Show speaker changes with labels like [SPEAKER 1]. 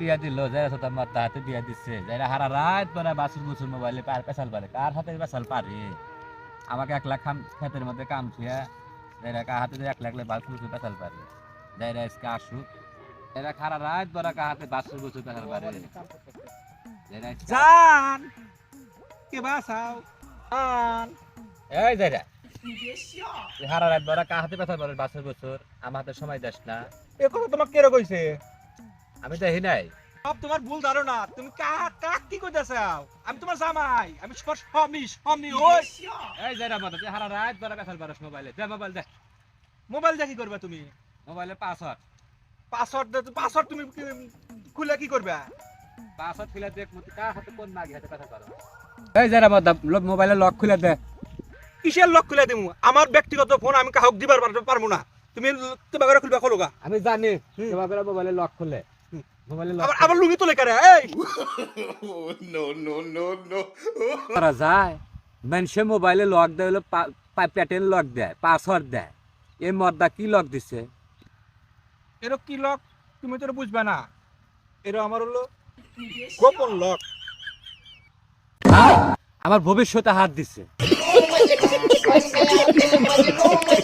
[SPEAKER 1] বিয়া দিল যারা তো আমার হাতে বিয়া দিচ্ছে যারা হারা রাত পরে বাসুর বুসুর মোবাইলে পার পেশাল পারে কার হাতে পেশাল পারে আমাকে 1 লাখ ক্ষেতের মধ্যে কাম থিয়া যারা কার হাতে 1 লাখ বাসুর বুসুর পেশাল পারে যারা আজকে আসুক এরা সারা রাত পরে কার হাতে বাসুর বুসুর পেশাল পারে যারা
[SPEAKER 2] জান কে বাসাও জান
[SPEAKER 1] এই যারা হারা রাত পরে কার হাতে পেশাল পারে বাসুর বুসুর আমার হাতে সময় দেস না
[SPEAKER 2] এ কথা তোমাকে কে কইছে
[SPEAKER 1] আমি দেখি নাই
[SPEAKER 2] সব তোমার ভুল ধারণা তুমি কাক কি কইতাছাও আমি তোমার জামাই আমি স্বামী ওই
[SPEAKER 1] এই যারা মাথা তুই হারা রাত পরে পেশাল পারে মোবাইলে দে মোবাইল দে
[SPEAKER 2] মোবাইল দেখি করবা তুমি
[SPEAKER 1] মোবাইলে পাসওয়ার্ড
[SPEAKER 2] পাসওয়ার্ড তুমি খুলে কি করবা
[SPEAKER 1] পাসওয়ার্ড খুলে দেখ মত কার হাতে কোন মাগি হাতে পেশাল পারে এই যারা মাথা মোবাইলে লক খুলে দে
[SPEAKER 2] কিসের লক খুলে দেবো আমার ব্যক্তিগত ফোন আমি কাহক দিবার পারবো না তুমি তোমার খুলবা খোলগা
[SPEAKER 1] আমি জানি তোমার মোবাইলে লক খুলে মোবাইলে লক
[SPEAKER 2] আবার লুঙ্গি তোলে কারে এই
[SPEAKER 1] করা যায় মানুষে মোবাইলে লক দেয় হলো প্যাটার্ন লক দেয় পাসওয়ার্ড দেয় এই মর্দা কি লক দিছে
[SPEAKER 2] এর কি লক তুমি তো বুঝবা না এর আমার হলো গোপন লক
[SPEAKER 1] আমার ভবিষ্যতে হাত দিছে